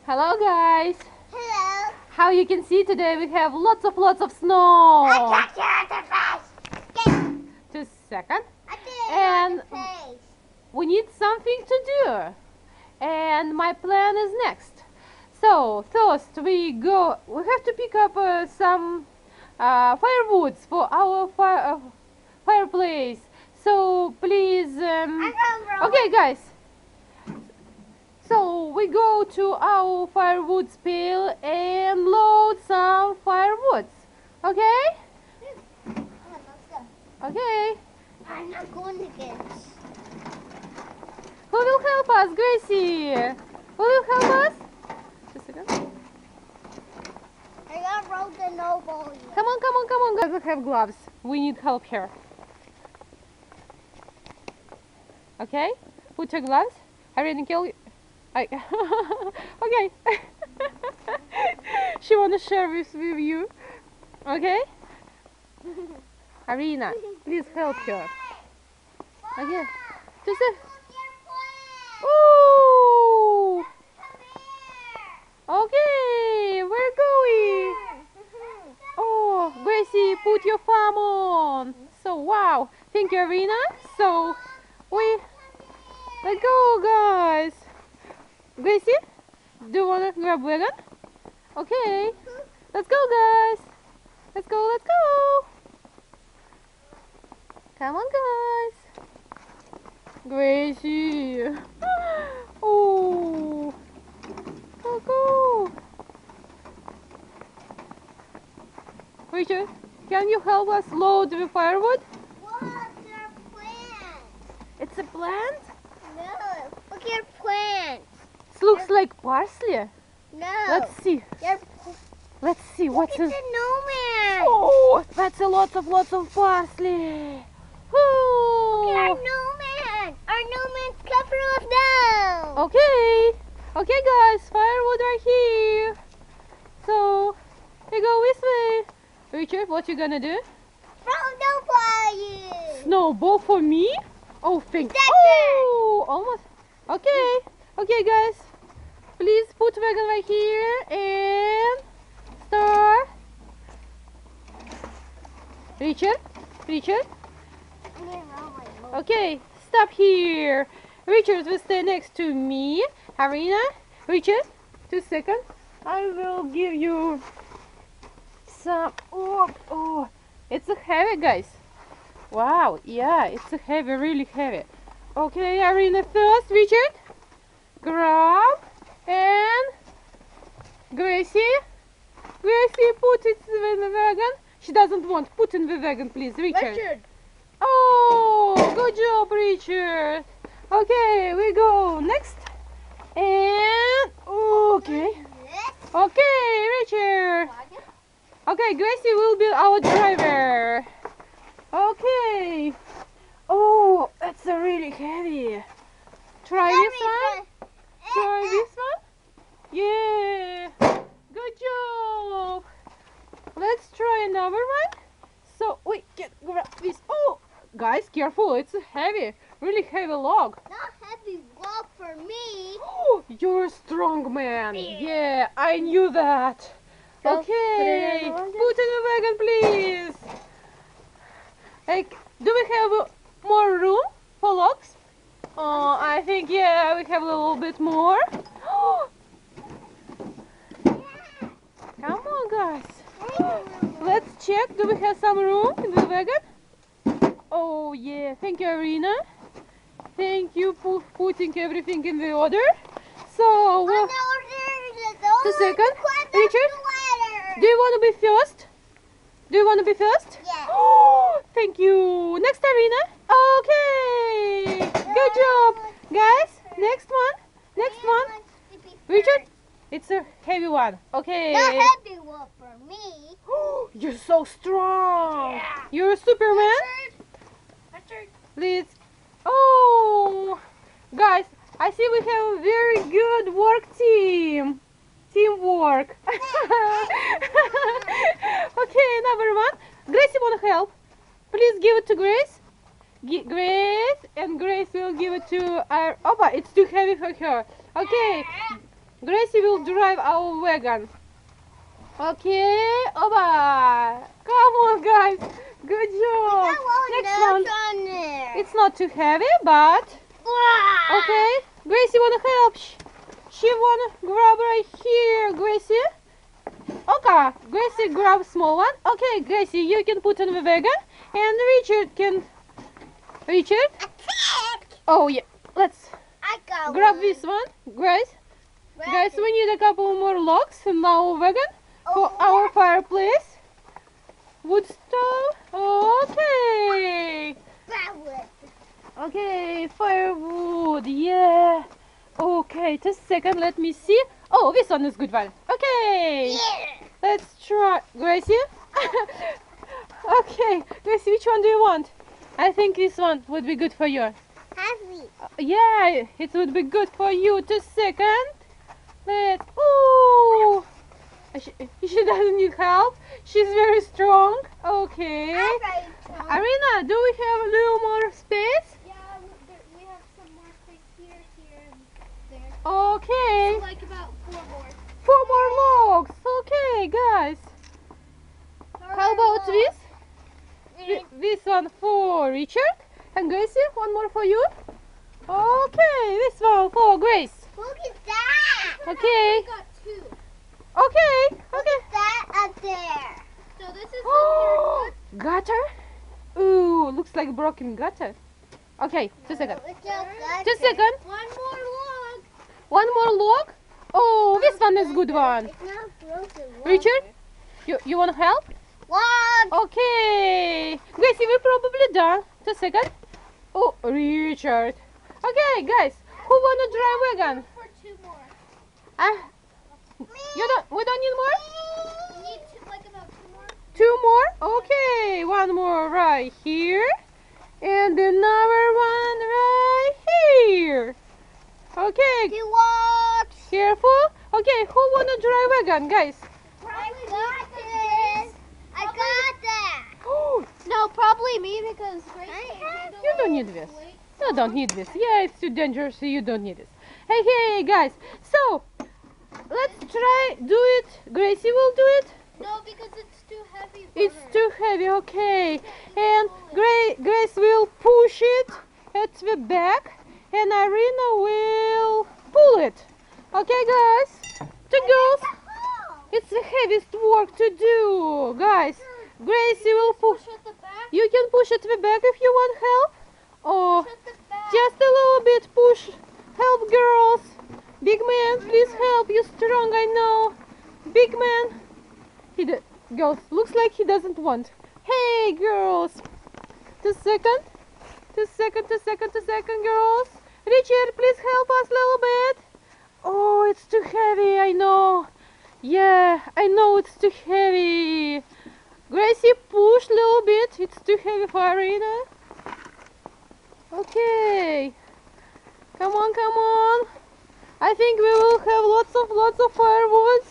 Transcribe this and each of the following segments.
Hello guys. Hello. How you can see today we have lots of snow. I got you the face. Just a second. I did And the face. we need something to do. And my plan is next. So first we have to pick up some firewoods for our fireplace. So please, okay guys. So we go to our firewood pail and load some firewoods. Okay? Come on, let's go. Okay. I'm not going to get. Who will help us, Gracie? Who will help us? Just a second. I got rolled the noble. Come on, guys. We have gloves. We need help here. Okay? Put your gloves. I didn't kill you. Okay. She wanna share this with you. Okay? Arena, please help her. Okay. Just a... Ooh! Okay, we're going. Oh, Gracie, put your farm on. So, wow. Thank you, Arena. So, let's go, guys. Gracie, do you want to grab wagon? Okay. Let's go, guys. Let's go. Come on, guys. Gracie. Oh. Go. Richard, can you help us load the firewood? What's your plant? It's a plant? No. Look at your plant. It looks like parsley. No. Let's see. Your Let's see what's It's in. a snowman. Oh, that's a lots of parsley. Our Woo. snowman. Our snowman's covered of snow. Okay, guys, firewood right here. So, we go this way. Richard, what you gonna do? From the fire. Snowball for me? Oh, thank you. That's Oh, almost. Okay, guys. Please put wagon right here and start. Richard. Okay, stop here. Richard will stay next to me. Harina, Richard, 2 seconds. I will give you some. Oh, it's a heavy, guys. Wow, yeah, it's a heavy, really heavy. Okay, Arena first, Richard. Grab and Gracie, put it in the wagon. She doesn't want. Put in the wagon, please, Richard. Oh, good job, Richard. Okay, we go next. And okay, Richard. Okay, Gracie will be our driver. Okay. Oh, that's a really heavy. Try this one. Yeah. Good job. Let's try another one. So we can grab this. Oh, guys, careful. It's a heavy, really heavy log. Not heavy log for me. Oh, you're a strong man. Yeah, I knew that. So, Okay, put in the wagon, please. Like, do we have more room for logs? Oh, I think, yeah, we have a little bit more. Come on, guys. Let's check. Do we have some room in the wagon? Oh, yeah. Thank you, Arena. Thank you for putting everything in the order. So, 2 seconds. Richard, do you want to be first? Yes. Oh, thank you. Next, Arena. Okay. Good job. Guys, next one. Richard, it's a heavy one. Okay. Not heavy one for me. You're so strong. Yeah. You're a Superman. Please. Oh, guys, I see we have a very good teamwork. Okay, number one. Gracie wanna help. Please give it to Grace. Grace will give it to our. Oh, but it's too heavy for her. Okay. Gracie will drive our wagon. Okay, Oba! Come on, guys. Good job. Next one. On there. It's not too heavy, but okay. Gracie wanna help. She wanna grab right here, Gracie. Okay, Gracie grab small one. Okay, Gracie, you can put on the wagon, and Richard can. Richard? Oh yeah. Let's I got grab one. this one, Grace. Grab Guys, it. we need a couple more logs in our wagon for Oh, our fireplace. Wood stove. Okay. grab it. Okay, firewood. Yeah. Okay, just a second. Let me see. Oh, this one is good one. Okay. Yeah. Let's try. Gracie? Okay. Gracie, which one do you want? I think this one would be good for you. Heavy. Yeah, it would be good for you. Just a second. Let's. Ooh. She doesn't need help. She's very strong. Okay. Alright. Arena, do we have a little more space? Yeah, we have some more space here, and there. Okay. Like about 4 more. 4 more logs. Okay, guys. How about this? This one for Richard. And Gracie, one more for you. Okay, this one for Grace. Look at that. Okay. We got 2. Okay. Look at that up there. So this is Oh, gutter? Ooh, looks like broken gutter. Okay, just a second. Just a second. 1 more log. One more log. Oh, this one is good one. It's not broken. Richard, you want to help? Log. Okay. Gracie, we're probably done. Just a second. Oh, Richard. Okay, guys, who wanna drive wagon? For 2 more. We don't need more? We need like about 2 more. 2 more? Okay, one more right here. And another one right here. Okay, 2 logs. careful. Okay, who wanna drive wagon, guys? I got this. I got that. No, probably me because Grace You don't need this. You don't need this. Yeah, it's too dangerous, so you don't need this. Hey, guys. So, let's try do it. Gracie will do it. No, because it's too heavy for It's her. too heavy, okay. And Grace will push it at the back, and Irina will pull it. Okay, guys? The girls, it's the heaviest work to do, guys. Gracie will push. Push at the back. You can push at the back if you want help. Or Push at the back. just a little bit push. Help, girls. Big man, please help. You're strong, I know. Big man. Girls, looks like he doesn't want. Hey, girls. Just a second. Just a second, girls. Richard, please help us a little bit. Oh, it's too heavy, I know. Yeah, I know it's too heavy. Gracie, push a little bit. It's too heavy for Irina. Okay. Come on. I think we will have lots of firewood.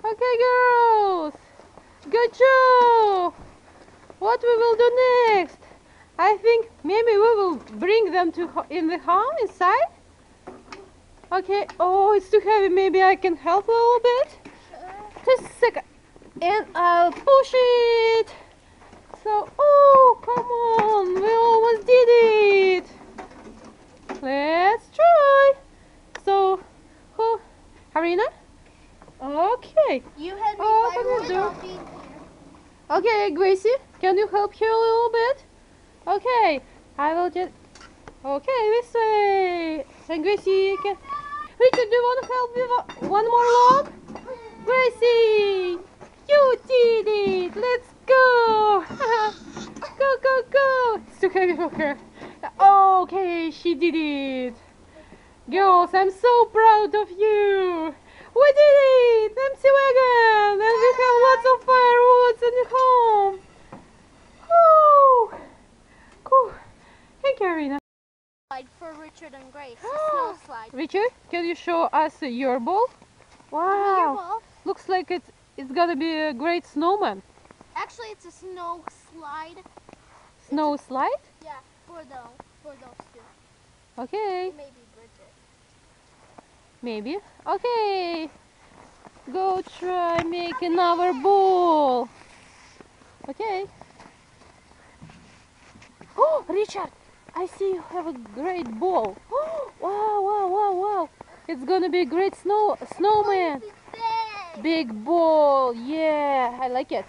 Okay, girls. Good job. What we will do next? I think maybe we will bring them to in the home inside. Okay. Oh, it's too heavy. Maybe I can help a little bit. Just a second. And I'll push it. So, oh, come on. We almost did it. Let's try. So, who? Harina? Okay. You had me Oh, firewood, what is I'll it? be here. Okay, Gracie, can you help here a little bit? Okay, I will just. Okay, this way. And Gracie can. Richard, do you want to help with one more log? Gracie, you did it. Let's go. Go. It's too heavy for her. Okay, she did it. Girls, I'm so proud of you. We did it! Empty wagon! And we have lots of firewoods in the home! Woo! Cool. Thank you, Irina. Slide for Richard and Grace. A snow slide. Richard, can you show us your ball? Wow! Well, Looks like it's gonna be a great snowman. actually, it's a snow slide. Snow slide? Yeah, for those two. Okay. Maybe Bridget. Maybe. Okay. Go try make another ball. Okay. Oh, Richard, I see you have a great ball. Oh, wow, wow, wow, wow. It's gonna be a great snowman. Big. Big ball. Yeah, I like it.